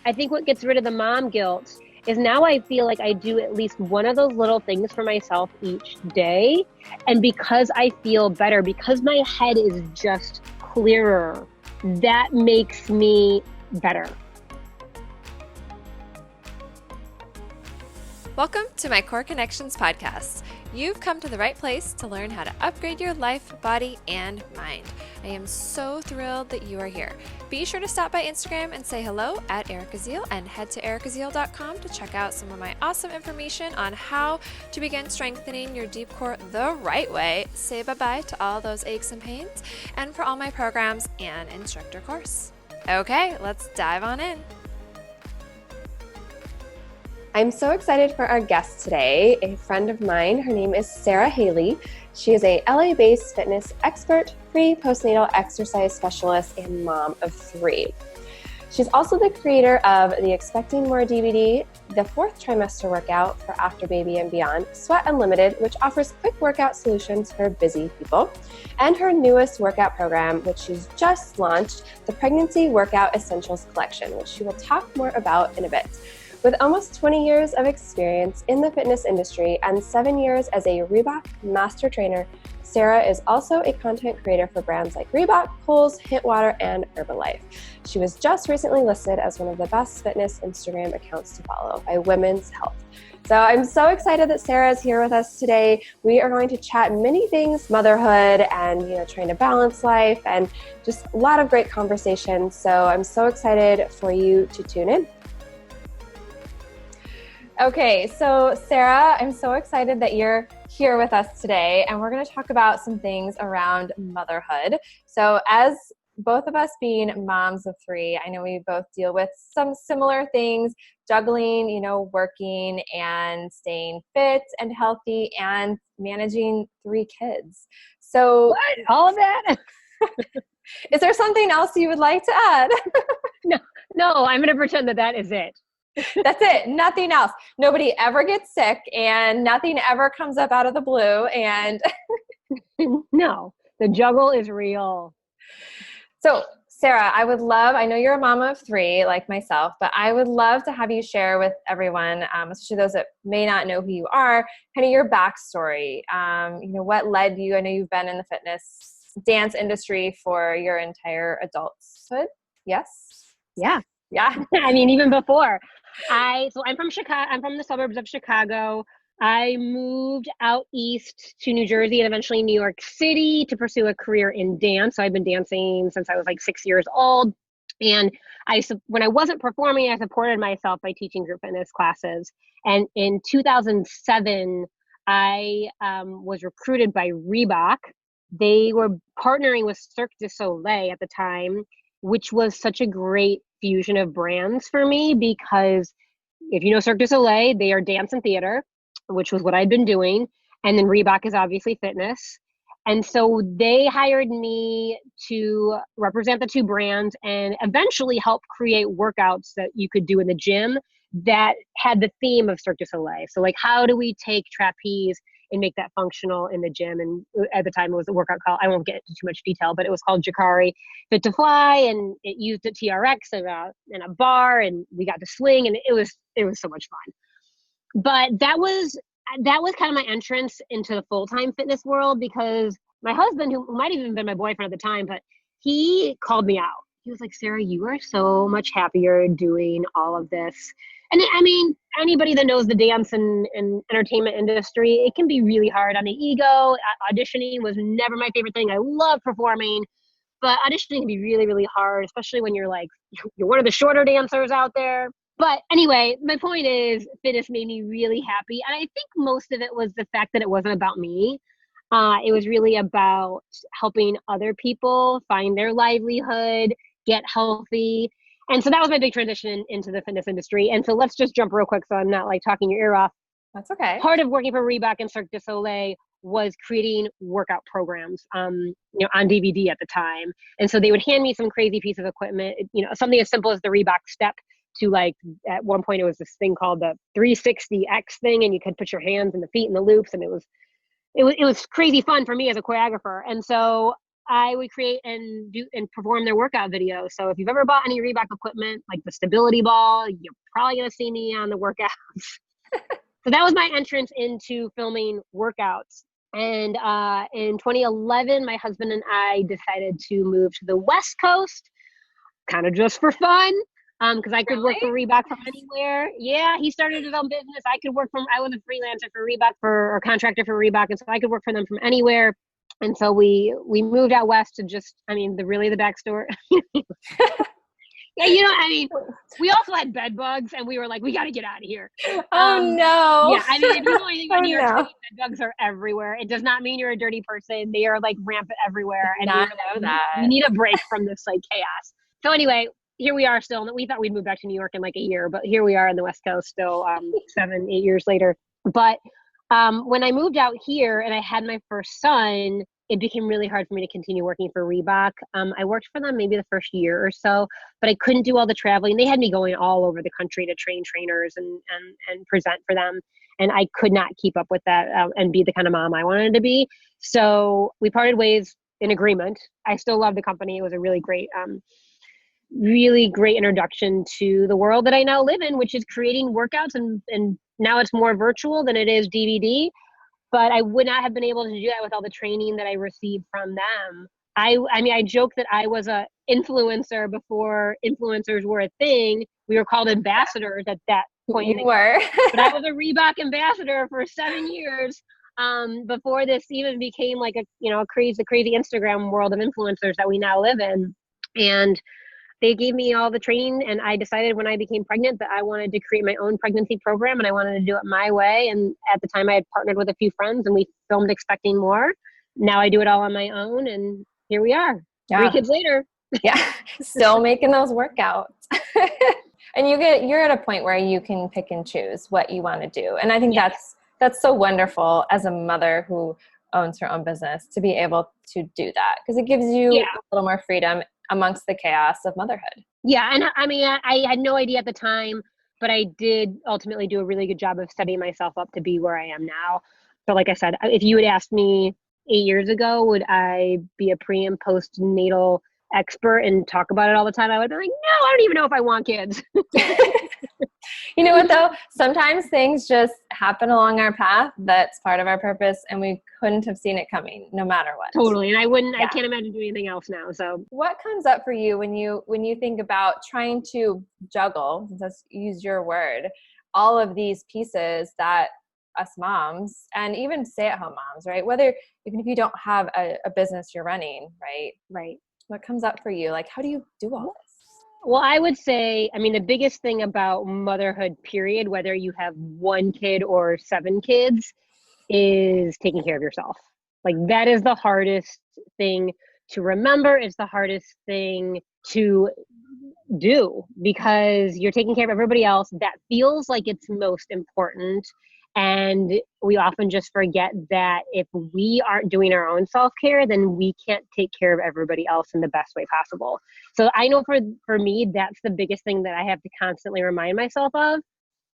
I think what gets rid of the mom guilt is now I feel like I do at least one of those little things for myself each day. And because I feel better, because my head is just clearer, that makes me better. Welcome to my Core Connections podcast. You've come to the right place to learn how to upgrade your life, body, and mind. I am so thrilled that you are here. Be sure to stop by Instagram and say hello at Erica Zeal and head to ericazeal.com to check out some of my awesome information on how to begin strengthening your deep core the right way. Say bye-bye to all those aches and pains, and for all my programs and instructor course. Okay, let's dive on in. I'm so excited for our guest today, a friend of mine. Her name is Sara Haley. She is a LA-based fitness expert, pre-postnatal exercise specialist, and mom of 3. She's also the creator of the Expecting More DVD, the 4th trimester workout for after baby and beyond, Sweat Unlimited, which offers quick workout solutions for busy people, and her newest workout program, which she's just launched, the Pregnancy Workout Essentials Collection, which she will talk more about in a bit. With almost 20 years of experience in the fitness industry and 7 years as a Reebok master trainer, Sara is also a content creator for brands like Reebok, Kohl's, Hitwater, and Herbalife. She was just recently listed as one of the best fitness Instagram accounts to follow by Women's Health. So I'm so excited that Sara is here with us today. We are going to chat many things, motherhood and trying to balance life, and just a lot of great conversations. So I'm so excited for you to tune in. Okay, so Sara, I'm so excited that you're here with us today, and we're going to talk about some things around motherhood. So as both of us being moms of 3, I know we both deal with some similar things, juggling, working and staying fit and healthy and managing 3 kids. So What? All of that? Is there something else you would like to add? No, I'm going to pretend that is it. That's it. Nothing else. Nobody ever gets sick and nothing ever comes up out of the blue. And No, the juggle is real. So, Sara, I know you're a mama of 3 like myself, but I would love to have you share with everyone, especially those that may not know who you are, kind of your backstory. What led you? I know you've been in the fitness dance industry for your entire adulthood. Yes? Yeah. I mean, even before. I'm from Chicago. I'm from the suburbs of Chicago. I moved out east to New Jersey and eventually New York City to pursue a career in dance. So I've been dancing since I was like 6 years old. And when I wasn't performing, I supported myself by teaching group fitness classes. And in 2007, I was recruited by Reebok. They were partnering with Cirque du Soleil at the time, which was such a great fusion of brands for me, because if you know Cirque du Soleil, they are dance and theater, which was what I'd been doing. And then Reebok is obviously fitness. And so they hired me to represent the 2 brands and eventually help create workouts that you could do in the gym that had the theme of Cirque du Soleil. So like, how do we take trapeze and make that functional in the gym? And at the time it was a workout called, I won't get into too much detail, but it was called Jacari Fit to Fly, and it used a TRX and a bar, and we got to swing, and it was so much fun. But that was kind of my entrance into the full-time fitness world, because my husband, who might have even been my boyfriend at the time, but he called me out. He was like, Sara, you are so much happier doing all of this. And I mean, anybody that knows the dance and entertainment industry, it can be really hard on the ego. Auditioning was never my favorite thing. I love performing, but auditioning can be really, really hard, especially when you're one of the shorter dancers out there. But anyway, my point is, fitness made me really happy. And I think most of it was the fact that it wasn't about me. It was really about helping other people find their livelihood, get healthy. And so that was my big transition into the fitness industry. And so let's just jump real quick so I'm not talking your ear off. That's okay. Part of working for Reebok and Cirque du Soleil was creating workout programs, on DVD at the time. And so they would hand me some crazy piece of equipment, something as simple as the Reebok step, to at one point it was this thing called the 360X thing, and you could put your hands and the feet in the loops, and it was crazy fun for me as a choreographer. And so I would create and do and perform their workout videos. So if you've ever bought any Reebok equipment, like the stability ball, you're probably going to see me on the workouts. So that was my entrance into filming workouts. And in 2011, my husband and I decided to move to the West Coast, kind of just for fun, because I could work for Reebok from anywhere. Yeah, he started his own business. I was a freelancer for Reebok or contractor for Reebok, and so I could work for them from anywhere. And so we moved out west to the backstory. Yeah, we also had bed bugs, and we were like, we got to get out of here. Oh, no. Yeah, if you know anything about New York City, bed bugs are everywhere. It does not mean you're a dirty person. They are like rampant everywhere. And we need a break from this like chaos. So anyway, here we are still. We thought we'd move back to New York in like a year, but here we are on the West Coast still 7-8 years later. But when I moved out here and I had my first son, it became really hard for me to continue working for Reebok. I worked for them maybe the first year or so, but I couldn't do all the traveling. They had me going all over the country to train trainers and present for them. And I could not keep up with that and be the kind of mom I wanted to be. So we parted ways in agreement. I still love the company. It was a really great introduction to the world that I now live in, which is creating workouts. And now it's more virtual than it is DVD. But I would not have been able to do that with all the training that I received from them. I joke that I was a influencer before influencers were a thing. We were called ambassadors at that point. You were. But I was a Reebok ambassador for 7 years before this even became like the crazy Instagram world of influencers that we now live in. And they gave me all the training, and I decided when I became pregnant that I wanted to create my own pregnancy program, and I wanted to do it my way. And at the time I had partnered with a few friends, and we filmed Expecting More. Now I do it all on my own, and here we are, 3 kids later. Yeah, still making those workouts. And you're at a point where you can pick and choose what you want to do. And I think that's so wonderful as a mother who owns her own business to be able to do that, because it gives you a little more freedom amongst the chaos of motherhood. Yeah. And I had no idea at the time, but I did ultimately do a really good job of setting myself up to be where I am now. So like I said, if you had asked me 8 years ago, would I be a pre and postnatal expert and talk about it all the time? I would be like, no, I don't even know if I want kids. You know what though? Sometimes things just happen along our path. That's part of our purpose, and we couldn't have seen it coming no matter what. Totally. And I can't imagine doing anything else now. So what comes up for you when you think about trying to juggle, let's use your word, all of these pieces that us moms and even stay-at-home moms, right? Even if you don't have a business you're running, right? Right. What comes up for you? Like, how do you do all this? Well, I would say, the biggest thing about motherhood, period, whether you have 1 kid or 7 kids, is taking care of yourself. Like, that is the hardest thing to remember. It's the hardest thing to do, because you're taking care of everybody else. That feels like it's most important. And we often just forget that if we aren't doing our own self-care, then we can't take care of everybody else in the best way possible. So I know for me, that's the biggest thing that I have to constantly remind myself of.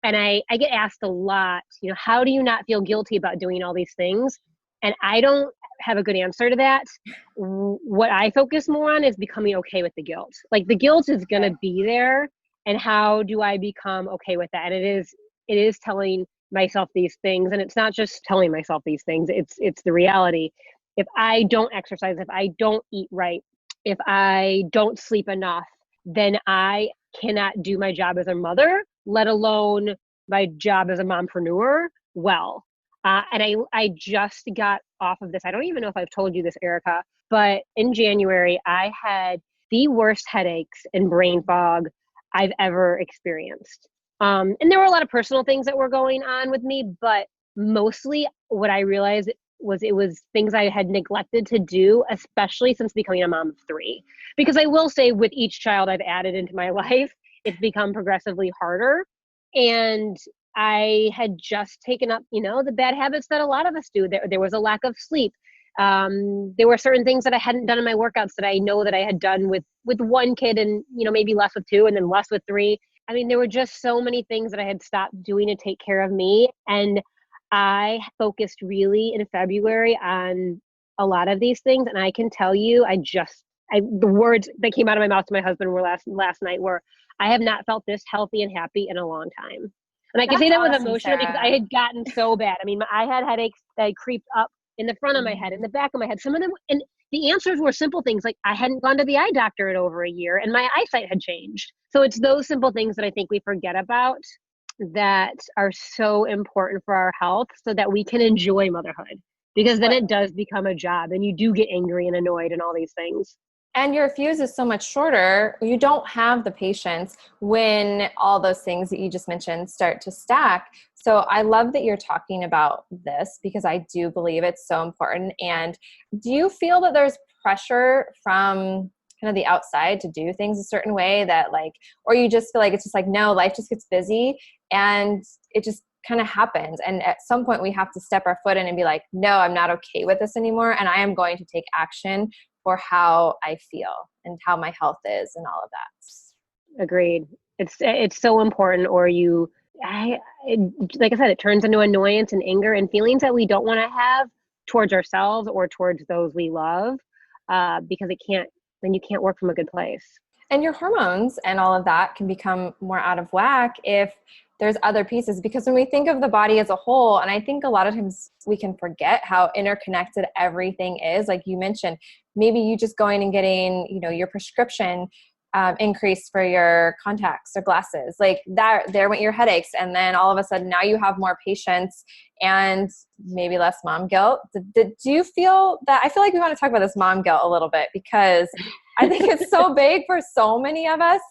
And I get asked a lot, how do you not feel guilty about doing all these things? And I don't have a good answer to that. What I focus more on is becoming okay with the guilt. Like, the guilt is going to be there. And how do I become okay with that? And it is telling myself these things, and it's not just telling myself these things, it's the reality. If I don't exercise, if I don't eat right, if I don't sleep enough, then I cannot do my job as a mother, let alone my job as a mompreneur well. And I just got off of this. I don't even know if I've told you this, Erica, but in January I had the worst headaches and brain fog I've ever experienced. And there were a lot of personal things that were going on with me, but mostly what I realized was it was things I had neglected to do, especially since becoming a mom of 3. Because I will say, with each child I've added into my life, it's become progressively harder. And I had just taken up, the bad habits that a lot of us do. There was a lack of sleep. There were certain things that I hadn't done in my workouts that I know that I had done with 1 kid, and, maybe less with 2 and then less with 3. There were just so many things that I had stopped doing to take care of me. And I focused really in February on a lot of these things. And I can tell you, the words that came out of my mouth to my husband were last night were, I have not felt this healthy and happy in a long time. And I can say that with emotional because I had gotten so bad. I mean, I had headaches that creeped up in the front of my head, in the back of my head. Some of them, and the answers were simple things like I hadn't gone to the eye doctor in over a year and my eyesight had changed. So it's those simple things that I think we forget about that are so important for our health so that we can enjoy motherhood, because then it does become a job and you do get angry and annoyed and all these things. And your fuse is so much shorter. You don't have the patience when all those things that you just mentioned start to stack. So I love that you're talking about this because I do believe it's so important. And do you feel that there's pressure from kind of the outside to do things a certain way that like, or you just feel like it's just like, no, life just gets busy and it just kind of happens. And at some point we have to step our foot in and be like, no, I'm not okay with this anymore. And I am going to take action for how I feel and how my health is and all of that. Agreed. It's so important, or like I said, it turns into annoyance and anger and feelings that we don't want to have towards ourselves or towards those we love, because then you can't work from a good place. And your hormones and all of that can become more out of whack if there's other pieces, because when we think of the body as a whole, and I think a lot of times we can forget how interconnected everything is. Like you mentioned, maybe you just going and getting, your prescription increase for your contacts or glasses, like that, there went your headaches. And then all of a sudden now you have more patience and maybe less mom guilt. Do you feel that? I feel like we want to talk about this mom guilt a little bit because I think it's so big for so many of us.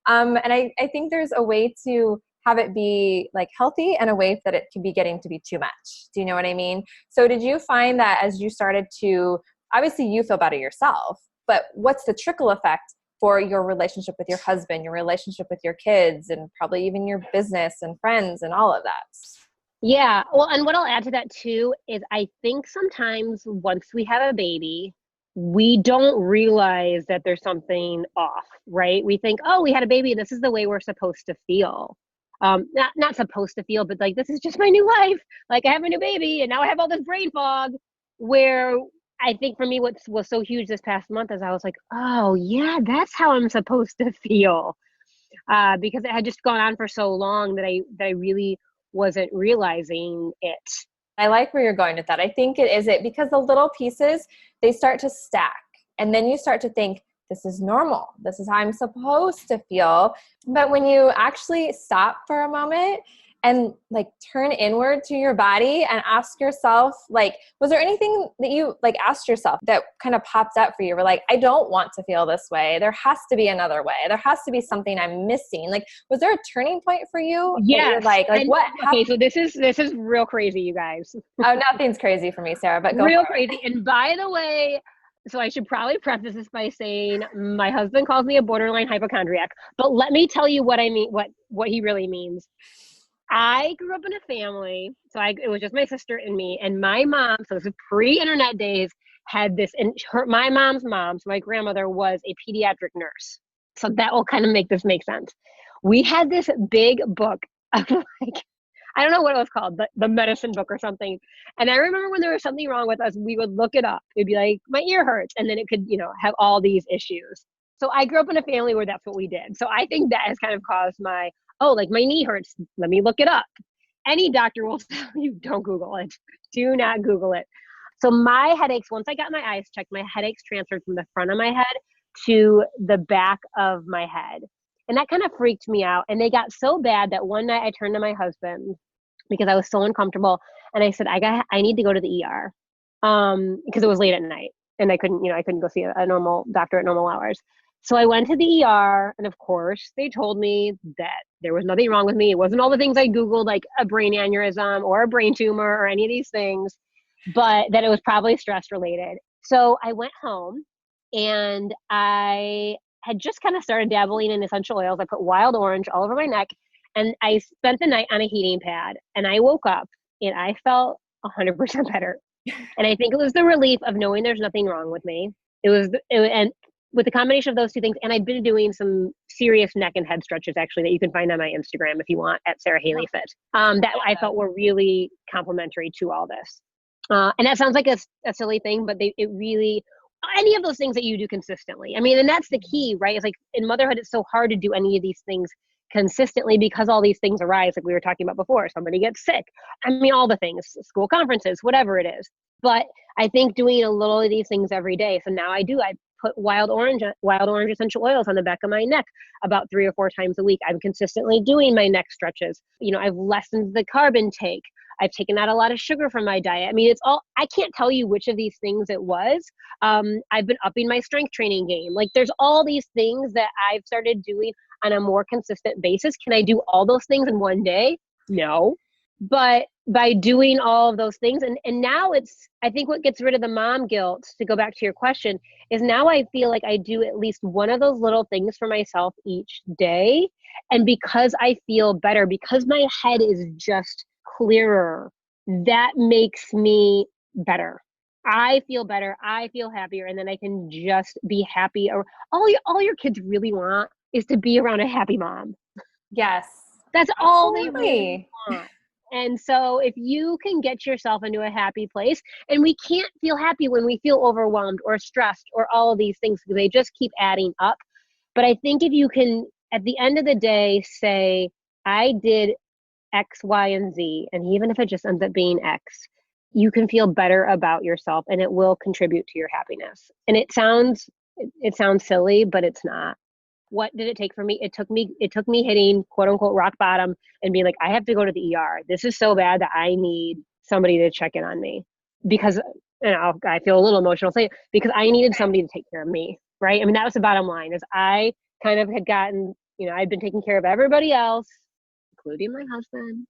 And I think there's a way to have it be like healthy and a way that it can be getting to be too much. Do you know what I mean? So did you find that as you started to, obviously you feel better yourself, but what's the trickle effect for your relationship with your husband, your relationship with your kids, and probably even your business and friends and all of that? Yeah. Well, and what I'll add to that too is I think sometimes once we have a baby, we don't realize that there's something off, right? We think, oh, we had a baby. This is the way we're supposed to feel. Not supposed to feel, but like, this is just my new life. Like I have a new baby and now I have all this brain fog, where I think for me, what was so huge this past month is I was like, oh yeah, that's how I'm supposed to feel. Because it had just gone on for so long that I really wasn't realizing it. I like where you're going with that. I think it because the little pieces, they start to stack. And then you start to think, this is normal. This is how I'm supposed to feel. But when you actually stop for a moment and like turn inward to your body and ask yourself, like, was there anything that you like asked yourself that kind of popped up for you? We're like, I don't want to feel this way. There has to be another way. There has to be something I'm missing. Like, was there a turning point for you? Yeah. Like what? Okay, so this is real crazy, you guys. Oh, nothing's crazy for me, Sarah, but go real for crazy. And by the way, so I should probably preface this by saying my husband calls me a borderline hypochondriac, but let me tell you what I mean, what he really means. I grew up in a family, it was just my sister and me, and my mom, so this is pre-internet days, had this, and my mom's mom, so my grandmother was a pediatric nurse. So that will kind of make sense. We had this big book of like, I don't know what it was called, but the medicine book or something. And I remember when there was something wrong with us, we would look it up. It'd be like, my ear hurts. And then it could, have all these issues. So I grew up in a family where that's what we did. So I think that has kind of caused my knee hurts. Let me look it up. Any doctor will tell you, don't Google it. Do not Google it. So my headaches, once I got my eyes checked, my headaches transferred from the front of my head to the back of my head. And that kind of freaked me out. And they got so bad that one night I turned to my husband because I was so uncomfortable. And I said, I need to go to the ER. Because it was late at night and I couldn't go see a normal doctor at normal hours. So I went to the ER, and of course they told me that there was nothing wrong with me. It wasn't all the things I Googled, like a brain aneurysm or a brain tumor or any of these things, but that it was probably stress related. So I went home and I had just kind of started dabbling in essential oils. I put wild orange all over my neck, and I spent the night on a heating pad, and I woke up and I felt 100% better. And I think it was the relief of knowing there's nothing wrong with me. And with the combination of those two things, and I'd been doing some serious neck and head stretches actually that you can find on my Instagram if you want, at Sara Haley Fit, that I felt were really complementary to all this. And that sounds like a silly thing, but it really, any of those things that you do consistently. I mean, and that's the key, right? It's like in motherhood, it's so hard to do any of these things consistently because all these things arise, like we were talking about before. Somebody gets sick. I mean, all the things, school conferences, whatever it is. But I think doing a little of these things every day. So now I put wild orange essential oils on the back of my neck about 3 or 4 times a week. I'm consistently doing my neck stretches. I've lessened the carb intake. I've taken out a lot of sugar from my diet. I mean, it's all, I can't tell you which of these things it was. I've been upping my strength training game. Like there's all these things that I've started doing on a more consistent basis. Can I do all those things in one day? No. But by doing all of those things, and now I think what gets rid of the mom guilt, to go back to your question, is now I feel like I do at least one of those little things for myself each day. And because I feel better, because my head is just clearer, that makes me better. I feel better. I feel happier. And then I can just be happy. Or all your kids really want is to be around a happy mom. Yes. That's all they really want. And so if you can get yourself into a happy place, and we can't feel happy when we feel overwhelmed or stressed or all of these things, because they just keep adding up. But I think if you can, at the end of the day, say, I did X, Y, and Z, and even if it just ends up being X, you can feel better about yourself and it will contribute to your happiness. And it sounds silly, but it's not. What did it take for me? It took me hitting quote unquote rock bottom and being like, I have to go to the ER. This is so bad that I need somebody to check in on me, because I feel a little emotional saying it, because I needed somebody to take care of me. Right. I mean, that was the bottom line, is I kind of had gotten, I'd been taking care of everybody else, including my husband.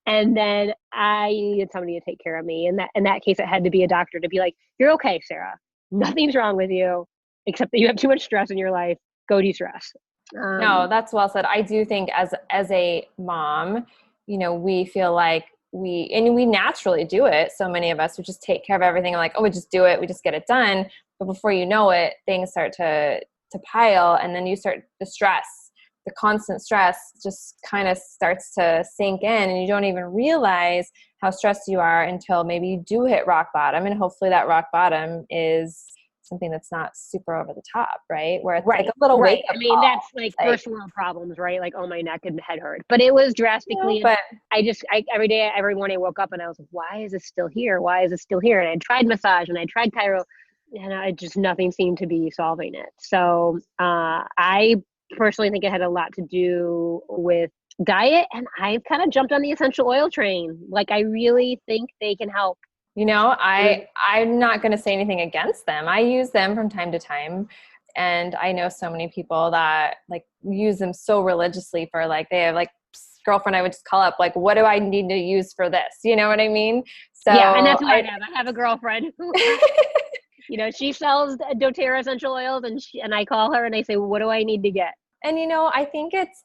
And then I needed somebody to take care of me. And in that case, it had to be a doctor to be like, you're okay, Sara. Nothing's wrong with you, except that you have too much stress in your life. Go de-stress. No, that's well said. I do think as a mom, we feel like we naturally do it. So many of us would just take care of everything. Like, oh, we just do it. We just get it done. But before you know it, things start to pile, and then you start the stress. The constant stress just kind of starts to sink in, and you don't even realize how stressed you are until maybe you do hit rock bottom. And hopefully that rock bottom is something that's not super over the top, right? Where it's like a little wake up call. That's like first world problems, right? Like, oh, my neck and head hurt. But it was drastically, but every morning I woke up and I was like, why is this still here? Why is this still here? And I tried massage and I tried chiro, and nothing seemed to be solving it. So I personally think it had a lot to do with diet, and I've kind of jumped on the essential oil train. Like, I really think they can help. I'm not going to say anything against them. I use them from time to time. And I know so many people that like use them so religiously for like, they have like girlfriend I would just call up, like, what do I need to use for this? You know what I mean? So yeah, and that's what I have. I have a girlfriend who, she sells doTERRA essential oils, and I call her and I say, well, what do I need to get? And, I think it's,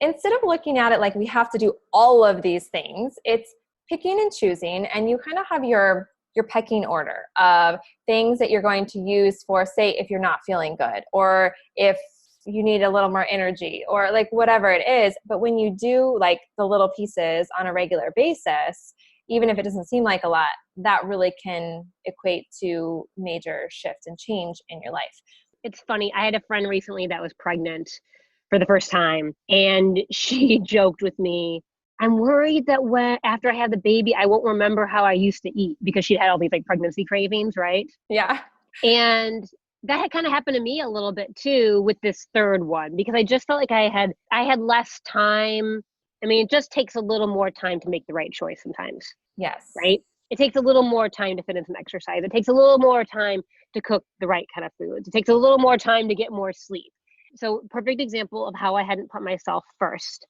instead of looking at it like we have to do all of these things, it's picking and choosing, and you kind of have your pecking order of things that you're going to use for, say, if you're not feeling good, or if you need a little more energy, or like whatever it is. But when you do like the little pieces on a regular basis, even if it doesn't seem like a lot, that really can equate to major shift and change in your life. It's funny. I had a friend recently that was pregnant for the first time, and she joked with me, I'm worried that after I have the baby, I won't remember how I used to eat, because she'd had all these like pregnancy cravings, right? Yeah. And that had kind of happened to me a little bit too with this third one, because I just felt like I had less time. I mean, it just takes a little more time to make the right choice sometimes. Yes. Right? It takes a little more time to fit in some exercise. It takes a little more time to cook the right kind of foods. It takes a little more time to get more sleep. So perfect example of how I hadn't put myself first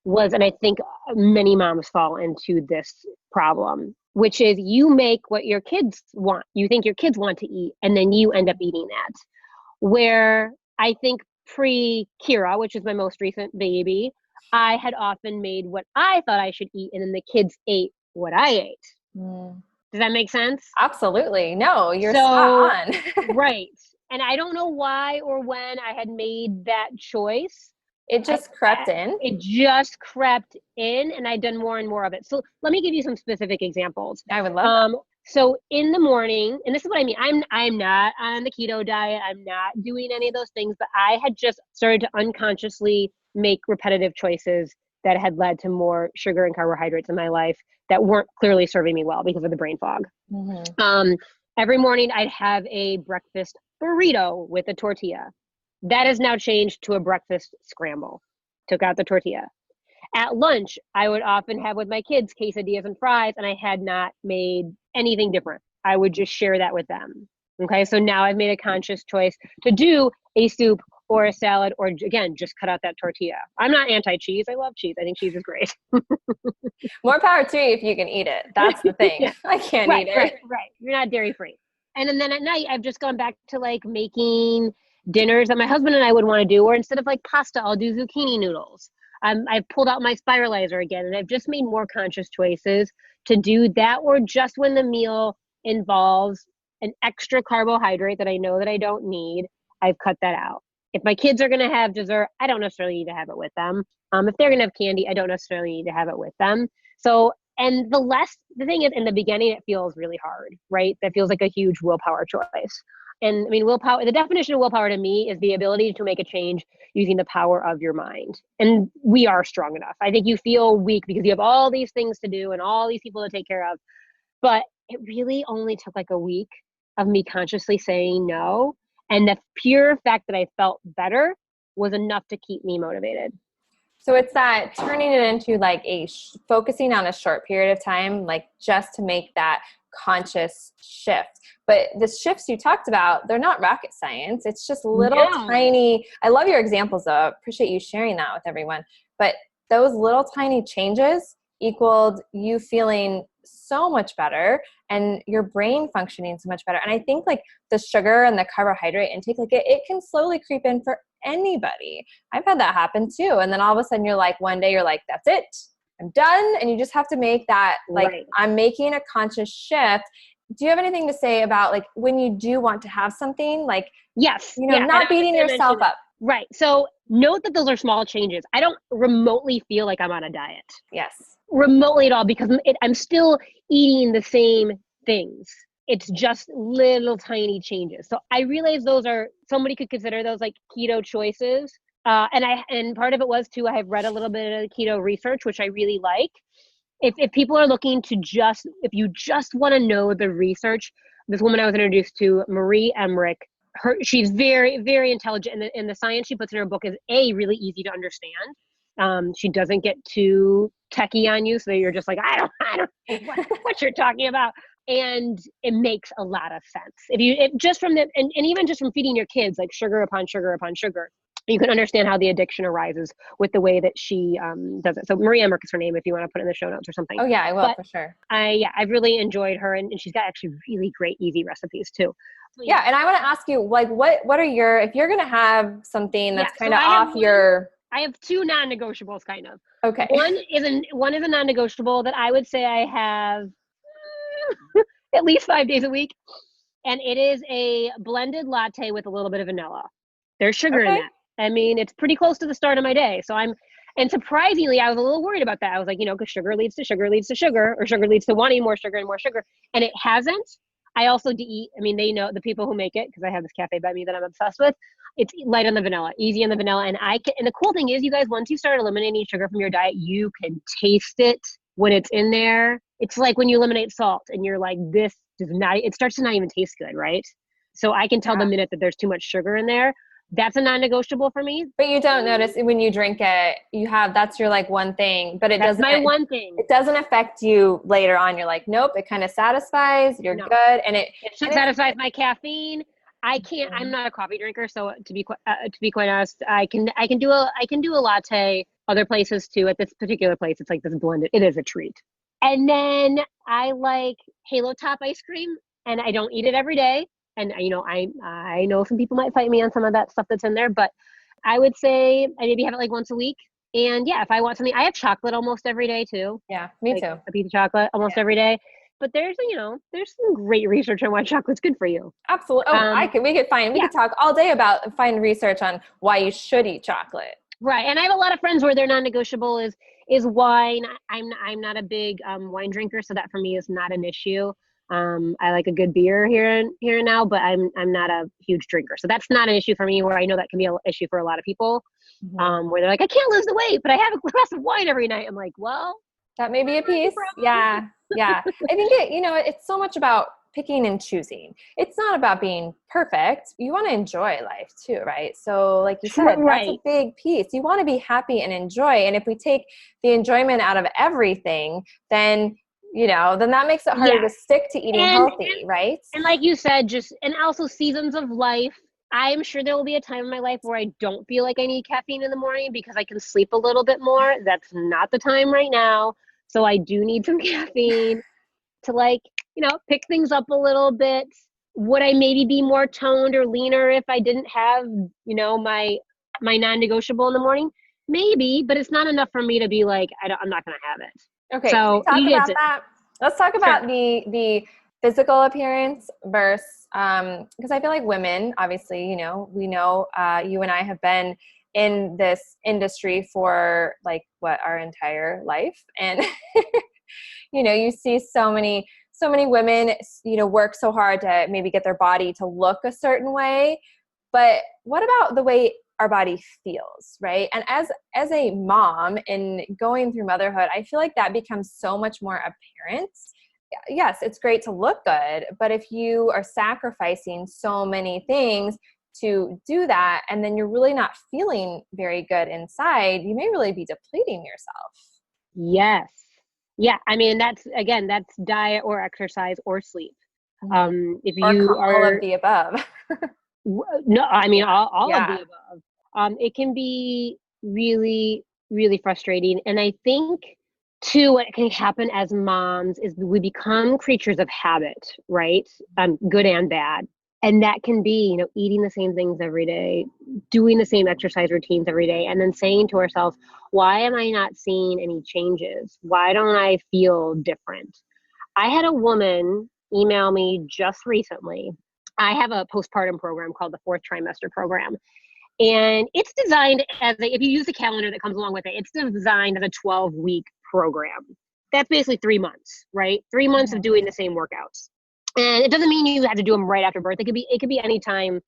was, and I think many moms fall into this problem, which is you make what your kids want. You think your kids want to eat, and then you end up eating that. Where I think pre-Kira, which is my most recent baby, I had often made what I thought I should eat, and then the kids ate what I ate. Does that make sense? Absolutely. No, you're spot on. Right. And I don't know why or when I had made that choice. It just crept in. It just crept in, and I'd done more and more of it. So let me give you some specific examples. I would love that. So in the morning, and this is what I mean, I'm not on the keto diet. I'm not doing any of those things, but I had just started to unconsciously make repetitive choices that had led to more sugar and carbohydrates in my life that weren't clearly serving me well because of the brain fog. Mm-hmm. Every morning I'd have a breakfast burrito with a tortilla. That has now changed to a breakfast scramble. Took out the tortilla. At lunch, I would often have with my kids quesadillas and fries, and I had not made anything different. I would just share that with them. Okay, so now I've made a conscious choice to do a soup or a salad, or again, just cut out that tortilla. I'm not anti-cheese. I love cheese. I think cheese is great. More power to you if you can eat it. That's the thing. Yeah. I can't eat it. Right. You're not dairy free. And then at night, I've just gone back to like making dinners that my husband and I would want to do, or instead of like pasta, I'll do zucchini noodles. I've pulled out my spiralizer again, and I've just made more conscious choices to do that, or just when the meal involves an extra carbohydrate that I know that I don't need, I've cut that out. If my kids are going to have dessert, I don't necessarily need to have it with them. If they're going to have candy, I don't necessarily need to have it with them. So, and the thing is, in the beginning, it feels really hard, right? That feels like a huge willpower choice. And I mean, willpower, the definition of willpower to me is the ability to make a change using the power of your mind. And we are strong enough. I think you feel weak because you have all these things to do and all these people to take care of. But it really only took like a week of me consciously saying no. And the pure fact that I felt better was enough to keep me motivated. So it's that turning it into like focusing on a short period of time, like just to make that conscious shift. But the shifts you talked about, they're not rocket science. It's just little tiny, I love your examples though. Appreciate you sharing that with everyone. But those little tiny changes equaled you feeling so much better and your brain functioning so much better. And I think like the sugar and the carbohydrate intake, like it can slowly creep in for anybody. I've had that happen too. And then all of a sudden you're like, one day you're like, that's it, I'm done. And you just have to make that, like, right. I'm making a conscious shift. Do you have anything to say about like when you do want to have something like, yes, not beating yourself up? Right. So note that those are small changes. I don't remotely feel like I'm on a diet. Yes. Remotely at all, because I'm still eating the same things. It's just little tiny changes. So I realize somebody could consider those like keto choices. And part of it was too, I have read a little bit of keto research, which I really like. If people are looking to if you just want to know the research, this woman I was introduced to, Marie Emmerich, she's very, very intelligent, and the science she puts in her book is really easy to understand. She doesn't get too techie on you, so that you're just like, I don't know what you're talking about. And it makes a lot of sense. And even just from feeding your kids, like sugar upon sugar upon sugar, you can understand how the addiction arises with the way that she does it. So Marie Emmerich is her name, if you want to put it in the show notes or something. Oh yeah, I will, for sure. I've really enjoyed her, and she's got actually really great, easy recipes too. So, yeah. And I want to ask you, like, what are if you're going to have something that's kind of off your... I have two non-negotiables, kind of. Okay. One is a non-negotiable that I would say I have at least 5 days a week. And it is a blended latte with a little bit of vanilla. There's sugar in that. I mean, it's pretty close to the start of my day. And surprisingly, I was a little worried about that. I was like, because sugar leads to sugar leads to sugar, or sugar leads to wanting more sugar and more sugar. And it hasn't. I also eat, they know, the people who make it, because I have this cafe by me that I'm obsessed with, it's light on the vanilla, easy on the vanilla. And the cool thing is, you guys, once you start eliminating sugar from your diet, you can taste it when it's in there. It's like when you eliminate salt and you're like, it starts to not even taste good, right? So I can tell the minute that there's too much sugar in there. That's a non-negotiable for me. But you don't notice when you drink it, that's your like one thing, but that's my one thing. It doesn't affect you later on. You're like, nope, it kind of satisfies, you're good. And it satisfies my caffeine. I'm not a coffee drinker. So to be quite honest, I can do a latte other places too. At this particular place, it's like this blended, it is a treat. And then I like Halo Top ice cream, and I don't eat it every day. And, I know some people might fight me on some of that stuff that's in there, but I would say I maybe have it like once a week. And yeah, if I want something, I have chocolate almost every day too. Yeah, me too. A piece of chocolate almost every day. But there's some great research on why chocolate's good for you. Absolutely. We could talk all day about find research on why you should eat chocolate. Right. And I have a lot of friends where their non-negotiable is wine. I'm not a big wine drinker, so that for me is not an issue. I like a good beer here and now, but I'm not a huge drinker. So that's not an issue for me, where I know that can be an issue for a lot of people, where they're like, I can't lose the weight, but I have a glass of wine every night. I'm like, well, that may be a piece. Yeah. Yeah. I think it's so much about picking and choosing. It's not about being perfect. You want to enjoy life too, right? So like you said, that's a big piece. You want to be happy and enjoy. And if we take the enjoyment out of everything, then that makes it harder to stick to eating healthy, right? And like you said, and also seasons of life. I'm sure there will be a time in my life where I don't feel like I need caffeine in the morning because I can sleep a little bit more. That's not the time right now. So I do need some caffeine to pick things up a little bit. Would I maybe be more toned or leaner if I didn't have, my non-negotiable in the morning? Maybe, but it's not enough for me to be like, I'm not going to have it. Okay, so can we talk about that? Let's talk about the physical appearance versus, because I feel like women, obviously, we know you and I have been in this industry for our entire life. And, you see so many women, work so hard to maybe get their body to look a certain way. But what about the way our body feels, right? And as a mom in going through motherhood, I feel like that becomes so much more apparent. Yes, it's great to look good, but if you are sacrificing so many things to do that, and then you're really not feeling very good inside, you may really be depleting yourself. Yes. Yeah. I mean, that's diet or exercise or sleep. If you are all of the above. No, I mean, all of the above. It can be really, really frustrating. And I think too, what can happen as moms is we become creatures of habit, right? Good and bad. And that can be, eating the same things every day, doing the same exercise routines every day, and then saying to ourselves, why am I not seeing any changes? Why don't I feel different? I had a woman email me just recently. I have a postpartum program called the 4th trimester program. And it's designed if you use the calendar that comes along with it, it's designed as a 12-week program. That's basically 3 months, right? 3 months of doing the same workouts. And it doesn't mean you have to do them right after birth. It could be any time.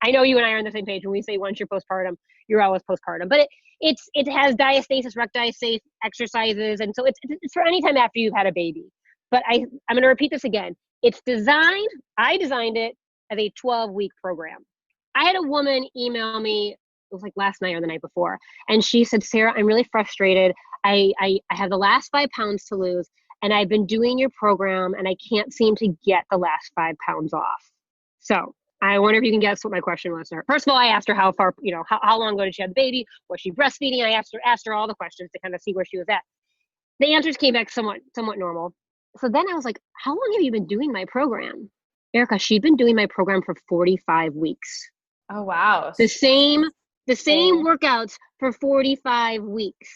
I know you and I are on the same page when we say once you're postpartum, you're always postpartum. But it has diastasis recti safe exercises, and so it's for any time after you've had a baby. But I'm going to repeat this again. I designed it as a 12-week program. I had a woman email me, it was like last night or the night before, and she said, Sara, I'm really frustrated. I have the last 5 pounds to lose, and I've been doing your program, and I can't seem to get the last 5 pounds off. So I wonder if you can guess what my question was to her. First of all, I asked her how far, how long ago did she have the baby? Was she breastfeeding? I asked her all the questions to kind of see where she was at. The answers came back somewhat normal. So then I was like, how long have you been doing my program? Erica, she'd been doing my program for 45 weeks. Oh, wow. The same workouts for 45 weeks.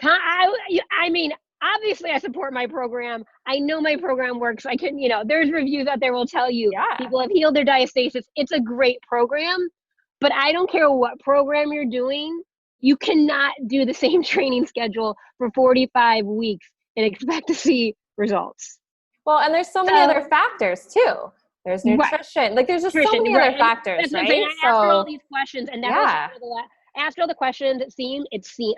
I mean, obviously I support my program. I know my program works. I can, there's reviews out there will tell you people have healed their diastasis. It's a great program, but I don't care what program you're doing. You cannot do the same training schedule for 45 weeks and expect to see results. Well, and there's so many other factors too. There's nutrition. Like there's just so many other factors, right? I asked her all these questions, and that was asked her all the questions. It seemed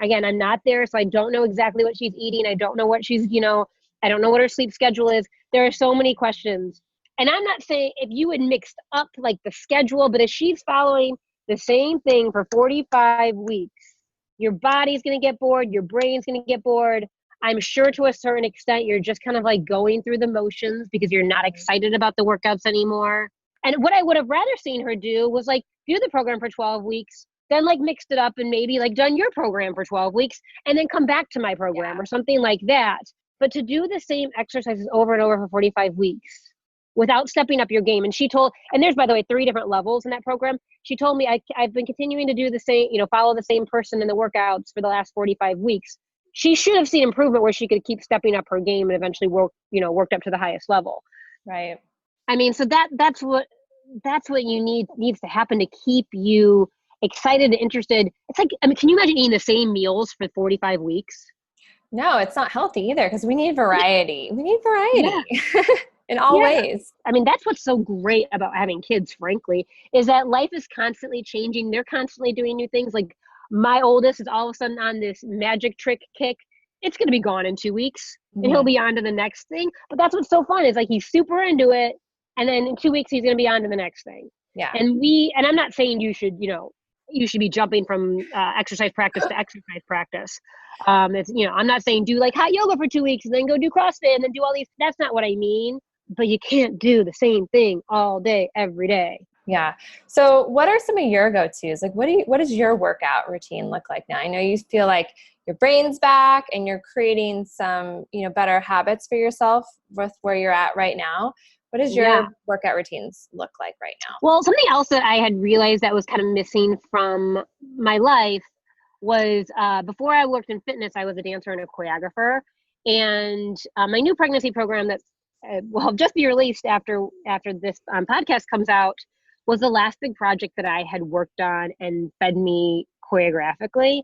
again, I'm not there, so I don't know exactly what she's eating. I don't know what she's, I don't know what her sleep schedule is. There are so many questions. And I'm not saying if you had mixed up like the schedule, but if she's following the same thing for 45 weeks, your body's going to get bored. Your brain's going to get bored. I'm sure to a certain extent, you're just kind of like going through the motions because you're not excited about the workouts anymore. And what I would have rather seen her do was like do the program for 12 weeks, then like mixed it up and maybe like done your program for 12 weeks and then come back to my program or something like that. But to do the same exercises over and over for 45 weeks without stepping up your game. And there's, by the way, 3 different levels in that program. She told me I've been continuing to do the same, follow the same person in the workouts for the last 45 weeks. She should have seen improvement where she could keep stepping up her game and eventually worked up to the highest level. Right. I mean, so that's what needs to happen to keep you excited and interested. It's like, I mean, can you imagine eating the same meals for 45 weeks? No, it's not healthy either because we need variety. We need variety. Yeah. in all Yeah. ways. I mean, that's what's so great about having kids, frankly, is that life is constantly changing. They're constantly doing new things. Like my oldest is all of a sudden on this magic trick kick. It's going to be gone in 2 weeks and he'll be on to the next thing. But that's what's so fun is like he's super into it. And then in 2 weeks, he's going to be on to the next thing. Yeah. And I'm not saying you should be jumping from exercise practice to exercise practice. It's, I'm not saying do like hot yoga for 2 weeks and then go do CrossFit and then do all these. That's not what I mean. But you can't do the same thing all day, every day. Yeah. So what are some of your go-tos? Like, what does your workout routine look like now? I know you feel like your brain's back and you're creating some, better habits for yourself with where you're at right now. What does your workout routines look like right now? Well, something else that I had realized that was kind of missing from my life was before I worked in fitness, I was a dancer and a choreographer. And my new pregnancy program that will just be released after this podcast comes out was the last big project that I had worked on and fed me choreographically.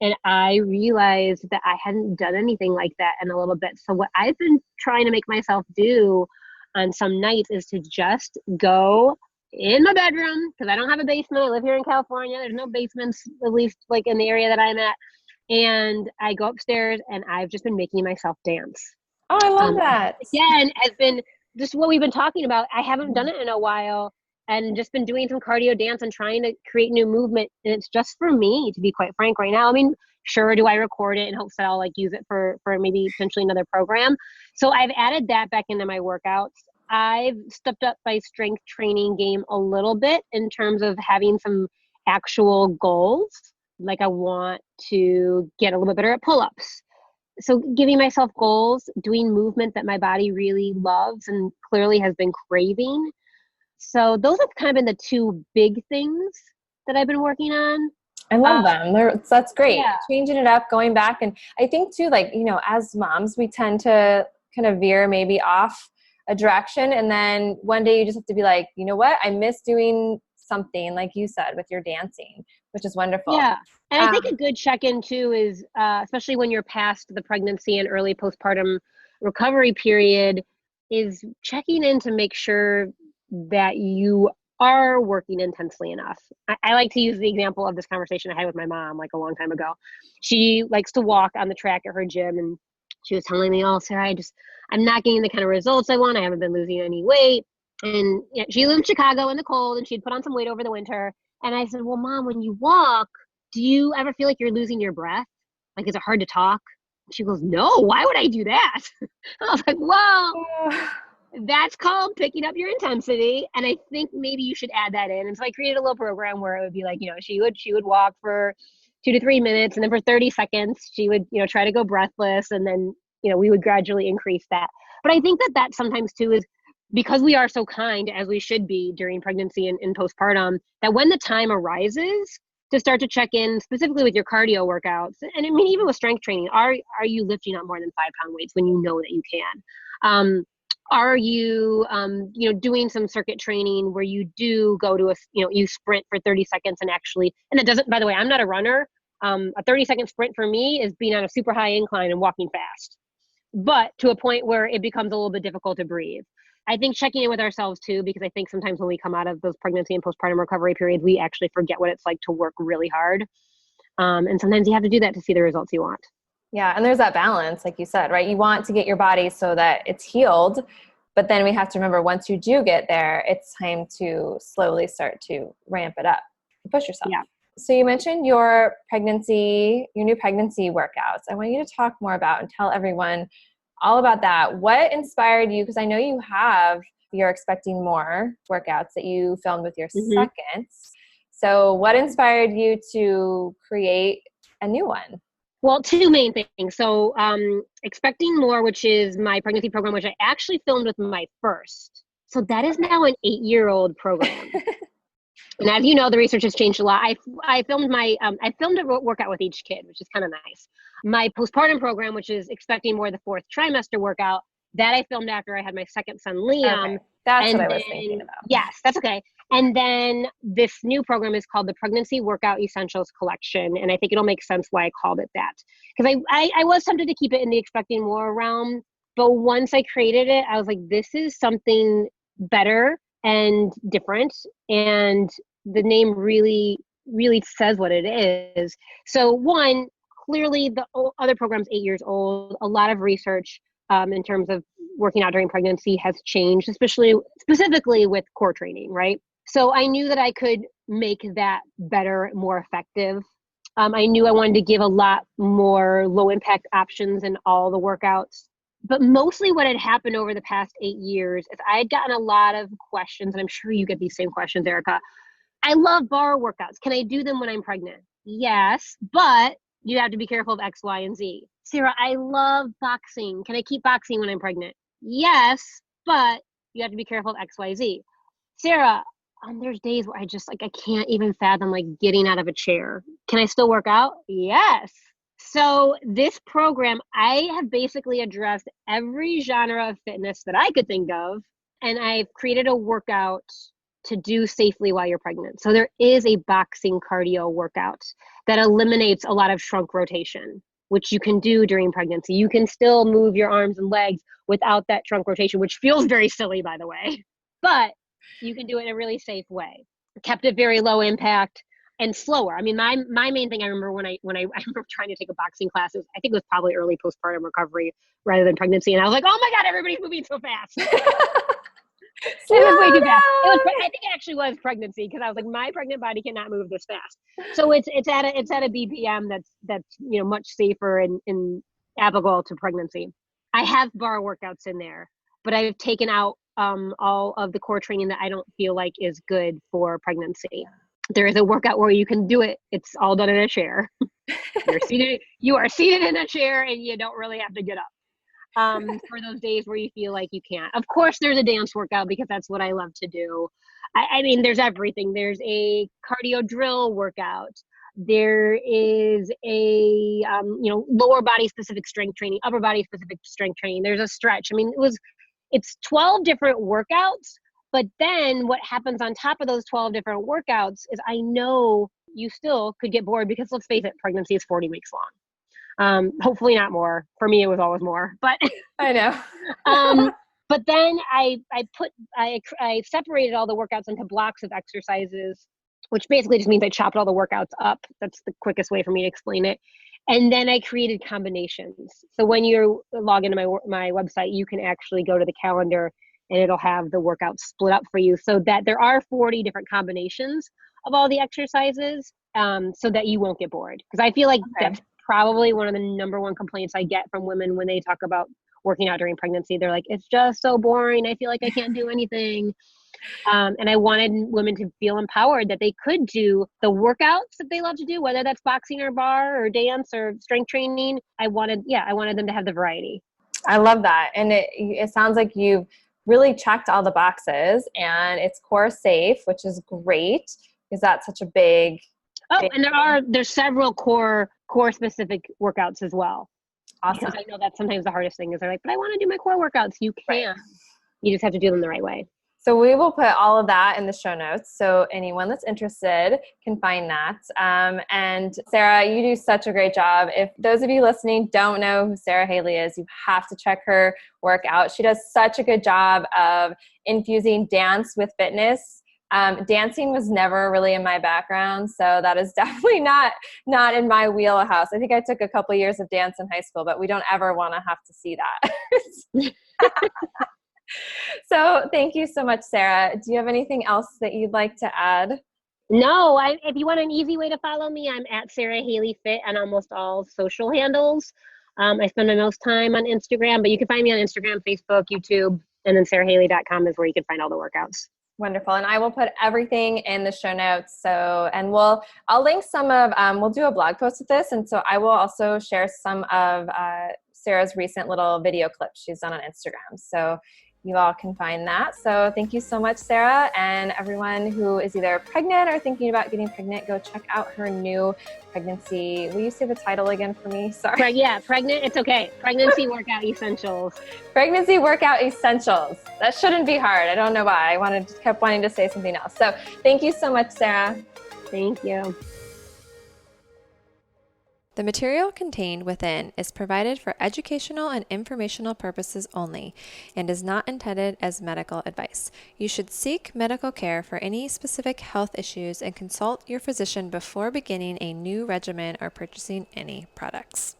And I realized that I hadn't done anything like that in a little bit. So what I've been trying to make myself do on some nights is to just go in my bedroom, because I don't have a basement. I live here in California. There's no basements, at least like in the area that I'm at. And I go upstairs and I've just been making myself dance. Oh, I love that. Again, has been just what we've been talking about. I haven't done it in a while and just been doing some cardio dance and trying to create new movement. And it's just for me, to be quite frank right now. I mean, sure, do I record it in hopes that I'll like use it for maybe potentially another program. So I've added that back into my workouts. I've stepped up my strength training game a little bit in terms of having some actual goals. Like I want to get a little bit better at pull-ups. So giving myself goals, doing movement that my body really loves and clearly has been craving. So those have kind of been the two big things that I've been working on. I love them. That's great. Yeah. Changing it up, going back. And I think too, like, as moms, we tend to kind of veer maybe off a direction. And then one day you just have to be like, you know what? I miss doing something like you said with your dancing, which is wonderful. Yeah. And I think a good check-in too is, especially when you're past the pregnancy and early postpartum recovery period, is checking in to make sure that you are working intensely enough. I like to use the example of this conversation I had with my mom like a long time ago. She likes to walk on the track at her gym, and she was telling me, "Oh, Sarah, I'm not getting the kind of results I want. I haven't been losing any weight." And she lived in Chicago in the cold, and she'd put on some weight over the winter. And I said, "Well, Mom, when you walk, do you ever feel like you're losing your breath? Like, is it hard to talk?" She goes, "No, why would I do that?" I was like, well, that's called picking up your intensity. And I think maybe you should add that in. And so I created a little program where it would be like, she would walk for 2 to 3 minutes. And then for 30 seconds, she would, try to go breathless. And then, we would gradually increase that. But I think that sometimes too is because we are so kind, as we should be during pregnancy and postpartum, that when the time arises to start to check in specifically with your cardio workouts, and I mean, even with strength training, are you lifting up more than 5-pound weights when you know that you can? Are you, doing some circuit training where you do go to you sprint for 30 seconds and that doesn't, by the way, I'm not a runner. A 30-second sprint for me is being on a super high incline and walking fast, but to a point where it becomes a little bit difficult to breathe. I think checking in with ourselves too, because I think sometimes when we come out of those pregnancy and postpartum recovery periods, we actually forget what it's like to work really hard. And sometimes you have to do that to see the results you want. Yeah. And there's that balance, like you said, right? You want to get your body so that it's healed, but then we have to remember once you do get there, it's time to slowly start to ramp it up, push yourself. Yeah. So you mentioned your new pregnancy workouts. I want you to talk more about and tell everyone all about that. What inspired you? Because I know you have your Expecting More workouts that you filmed with your seconds. So what inspired you to create a new one? Well, two main things. So Expecting More, which is my pregnancy program, which I actually filmed with my first. So that is now an 8-year-old program. And as you know, the research has changed a lot. I filmed a workout with each kid, which is kind of nice. My postpartum program, which is Expecting More, the 4th trimester workout, that I filmed after I had my second son, Liam. Okay. That's what I was thinking about. Yes, that's okay. And then this new program is called the Pregnancy Workout Essentials Collection. And I think it'll make sense why I called it that. Because I was tempted to keep it in the Expecting More realm, But once I created it, I was like, this is something better and different. And the name really, really says what it is. So one, clearly the other program's 8 years old. A lot of research in terms of working out during pregnancy has changed, especially specifically with core training, right? So I knew that I could make that better, more effective. I knew I wanted to give a lot more low impact options in all the workouts. But mostly what had happened over the past 8 years is I had gotten a lot of questions, and I'm sure you get these same questions, Erica. I love bar workouts. Can I do them when I'm pregnant? Yes, but you have to be careful of X, Y, and Z. Sara, I love boxing. Can I keep boxing when I'm pregnant? Yes, but you have to be careful of X, Y, Z. Sara, there's days where I can't even fathom getting out of a chair. Can I still work out? Yes. So this program, I have basically addressed every genre of fitness that I could think of, and I've created a workout to do safely while you're pregnant. So there is a boxing cardio workout that eliminates a lot of trunk rotation, which you can do during pregnancy. You can still move your arms and legs without that trunk rotation, which feels very silly, by the way, but you can do it in a really safe way. Kept it very low impact and slower. I mean, my main thing I remember when I remember trying to take a boxing class, I think it was probably early postpartum recovery rather than pregnancy. And I was like, oh my God, everybody's moving so fast. It was way too fast. I think it actually was pregnancy, because I was like, my pregnant body cannot move this fast. So it's at a BPM that's much safer and applicable to pregnancy. I have bar workouts in there, but I've taken out all of the core training that I don't feel like is good for pregnancy. There is a workout where you can do it. It's all done in a chair. You are seated in a chair, and you don't really have to get up. For those days where you feel like you can't. Of course, there's a dance workout, because that's what I love to do. I mean, there's everything. There's a cardio drill workout. There is a lower body specific strength training, upper body specific strength training. There's a stretch. I mean, it's 12 different workouts. But then what happens on top of those 12 different workouts is I know you still could get bored, because let's face it, pregnancy is 40 weeks long. Hopefully not more. For me, it was always more, but I know. But then I separated all the workouts into blocks of exercises, which basically just means I chopped all the workouts up. That's the quickest way for me to explain it. And then I created combinations. So when you log into my website, you can actually go to the calendar, and it'll have the workout split up for you, so that there are 40 different combinations of all the exercises, so that you won't get bored. Because I feel like that's probably one of the number one complaints I get from women when they talk about working out during pregnancy. They're like, it's just so boring. I feel like I can't do anything. And I wanted women to feel empowered that they could do the workouts that they love to do, whether that's boxing or bar or dance or strength training. I wanted them to have the variety. I love that. And it sounds like you've really checked all the boxes, and it's core safe, which is great, because that's such a big and there's several core specific workouts as well. Awesome. Because I know that's sometimes the hardest thing is they're like, but I want to do my core workouts. You can. Right. You just have to do them the right way. So we will put all of that in the show notes, so anyone that's interested can find that. And Sara, you do such a great job. If those of you listening don't know who Sara Haley is, you have to check her work out. She does such a good job of infusing dance with fitness. Dancing was never really in my background, so that is definitely not in my wheelhouse. I think I took a couple years of dance in high school, but we don't ever want to have to see that. So thank you so much, Sara. Do you have anything else that you'd like to add? No, if you want an easy way to follow me, I'm at Sara Haley Fit on almost all social handles. I spend my most time on Instagram, but you can find me on Instagram, Facebook, YouTube, and then sarahaley.com is where you can find all the workouts. Wonderful. And I will put everything in the show notes. So, and I'll link some of, we'll do a blog post with this. And so I will also share some of Sara's recent little video clips she's done on Instagram. So you all can find that. So thank you so much, Sara. And everyone who is either pregnant or thinking about getting pregnant, go check out her new pregnancy. Will you say the title again for me? Sorry. Pregnant. It's okay. Pregnancy Workout Essentials. Pregnancy Workout Essentials. That shouldn't be hard. I don't know why. Kept wanting to say something else. So thank you so much, Sara. Thank you. The material contained within is provided for educational and informational purposes only and is not intended as medical advice. You should seek medical care for any specific health issues and consult your physician before beginning a new regimen or purchasing any products.